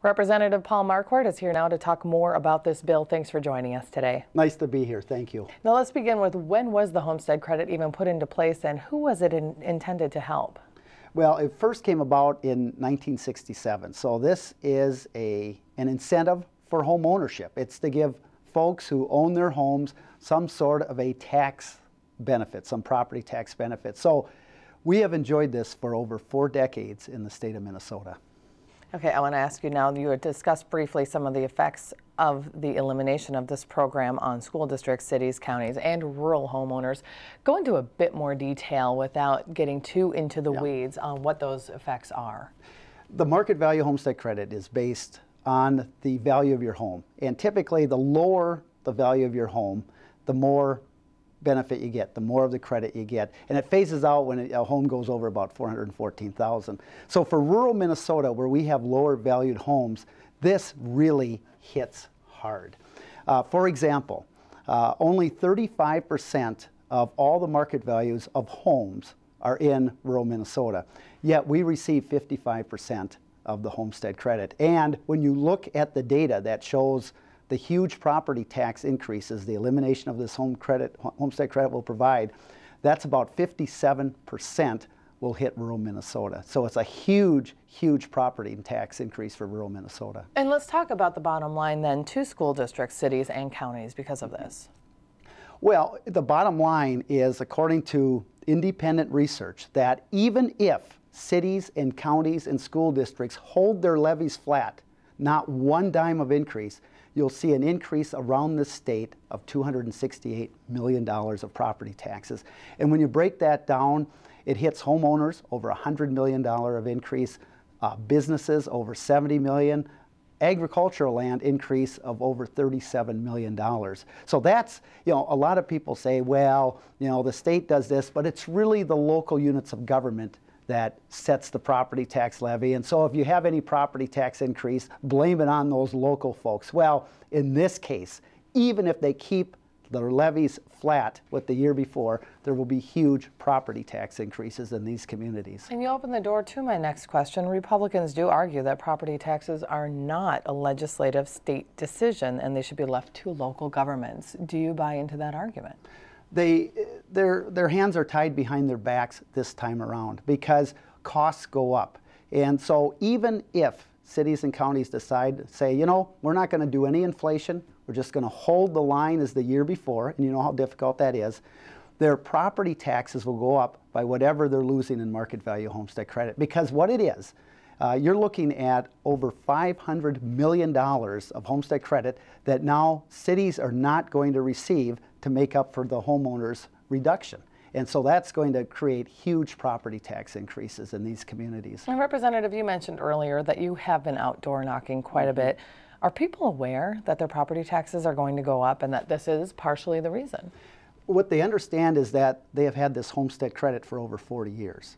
Representative Paul Marquardt is here now to talk more about this bill. Thanks for joining us today. Nice to be here. Thank you. Now let's begin with, when was the homestead credit even put into place and who was it intended to help? Well, it first came about in 1967. So this is an incentive for home ownership. It's to give folks who own their homes some sort of a tax benefit, some property tax benefit. So we have enjoyed this for over 4 decades in the state of Minnesota. Okay, I want to ask you now, you had discussed briefly some of the effects of the elimination of this program on school districts, cities, counties, and rural homeowners. Go into a bit more detail without getting too into the weeds on what those effects are. The market value homestead credit is based on the value of your home. And typically, the lower the value of your home, the more benefit you get, the more of the credit you get. And it phases out when a home goes over about $414,000. So for rural Minnesota, where we have lower valued homes, this really hits hard. For example, only 35% of all the market values of homes are in rural Minnesota, yet we receive 55% of the homestead credit. And when you look at the data that shows the huge property tax increases the elimination of this homestead credit will provide, that's about 57% will hit rural Minnesota. So it's a huge, huge property tax increase for rural Minnesota. And let's talk about the bottom line then to school districts, cities, and counties because of this. Well, the bottom line is, according to independent research, that even if cities and counties and school districts hold their levies flat, not one dime of increase, you'll see an increase around the state of $268 million of property taxes. And when you break that down, it hits homeowners over $100 million of increase, businesses over $70 million, agricultural land increase of over $37 million. So that's, a lot of people say, well, the state does this, but it's really the local units of government that sets the property tax levy. And so if you have any property tax increase, blame it on those local folks. Well, in this case, even if they keep their levies flat with the year before, there will be huge property tax increases in these communities. And you open the door to my next question. Republicans do argue that property taxes are not a legislative state decision and they should be left to local governments. Do you buy into that argument? Their hands are tied behind their backs this time around because costs go up. And so even if cities and counties decide, say, we're not going to do any inflation, we're just going to hold the line as the year before, and you know how difficult that is, their property taxes will go up by whatever they're losing in market value homestead credit. Because what it is, you're looking at over $500 million of homestead credit that now cities are not going to receive to make up for the homeowners' reduction. And so that's going to create huge property tax increases in these communities. And Representative, you mentioned earlier that you have been outdoor knocking quite a bit. Are people aware that their property taxes are going to go up and that this is partially the reason? What they understand is that they have had this homestead credit for over 40 years.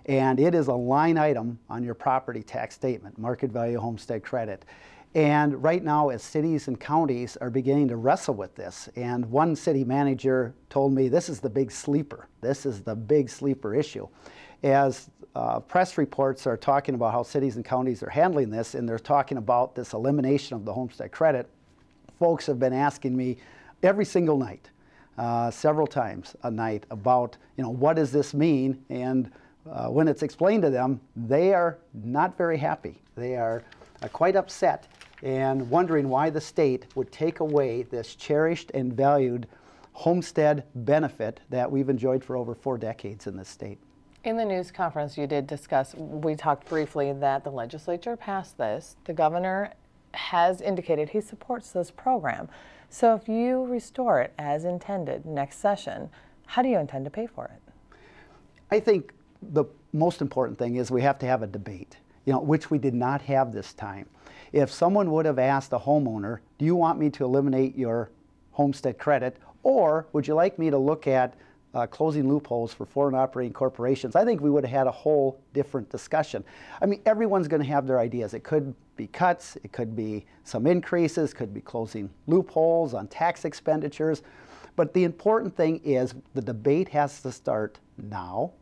And it is a line item on your property tax statement, market value homestead credit. And right now, as cities and counties are beginning to wrestle with this, and one city manager told me this is the big sleeper. This is the big sleeper issue. As press reports are talking about how cities and counties are handling this, and they're talking about this elimination of the homestead credit, folks have been asking me every single night, several times a night, about, what does this mean? And when it's explained to them, they are not very happy. They are quite upset and wondering why the state would take away this cherished and valued homestead benefit that we've enjoyed for over 4 decades in this state. In the news conference you did discuss, we talked briefly that the legislature passed this. The governor has indicated he supports this program. So if you restore it as intended next session, how do you intend to pay for it? I think the most important thing is we have to have a debate, which we did not have this time. If someone would have asked a homeowner, do you want me to eliminate your homestead credit, or would you like me to look at closing loopholes for foreign operating corporations, I think we would have had a whole different discussion. I mean, everyone's going to have their ideas. It could be cuts, it could be some increases, could be closing loopholes on tax expenditures. But the important thing is the debate has to start now.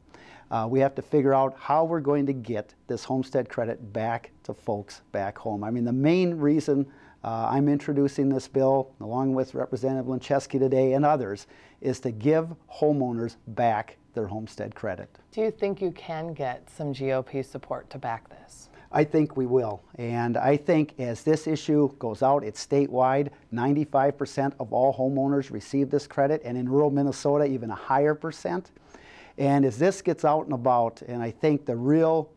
We have to figure out how we're going to get this homestead credit back to folks back home. I mean, the main reason I'm introducing this bill, along with Representative Lincheski today and others, is to give homeowners back their homestead credit. Do you think you can get some GOP support to back this? I think we will. And I think as this issue goes out, it's statewide. 95% of all homeowners receive this credit, and in rural Minnesota, even a higher percent. And as this gets out and about, and I think the real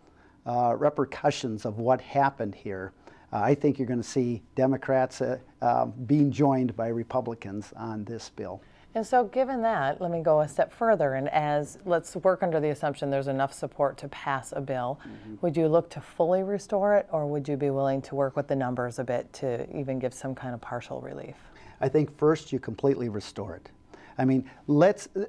repercussions of what happened here, I think you're going to see Democrats being joined by Republicans on this bill. And so given that, let me go a step further, and let's work under the assumption there's enough support to pass a bill. Would you look to fully restore it, or would you be willing to work with the numbers a bit to even give some kind of partial relief? I think first you completely restore it. I mean,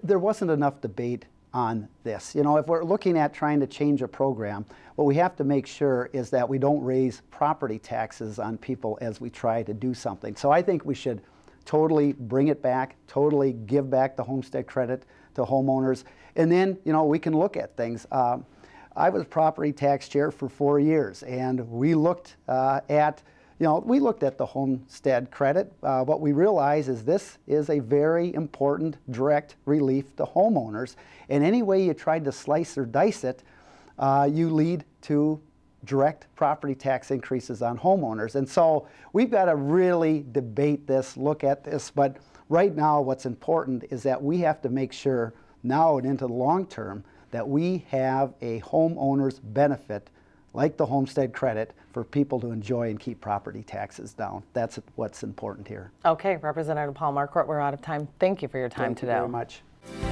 there wasn't enough debate on this. You know, if we're looking at trying to change a program, what we have to make sure is that we don't raise property taxes on people as we try to do something. So I think we should totally bring it back, totally give back the homestead credit to homeowners, and then, you know, we can look at things. I was property tax chair for 4 years, and we looked at the homestead credit. What we realize is this is a very important direct relief to homeowners, and any way you tried to slice or dice it, you lead to direct property tax increases on homeowners. And so we've got to really debate this, look at this, but right now what's important is that we have to make sure now and into the long term that we have a homeowner's benefit like the homestead credit for people to enjoy and keep property taxes down. That's what's important here. Okay, Representative Paul Marquardt, we're out of time. Thank you for your time today. Thank you very much.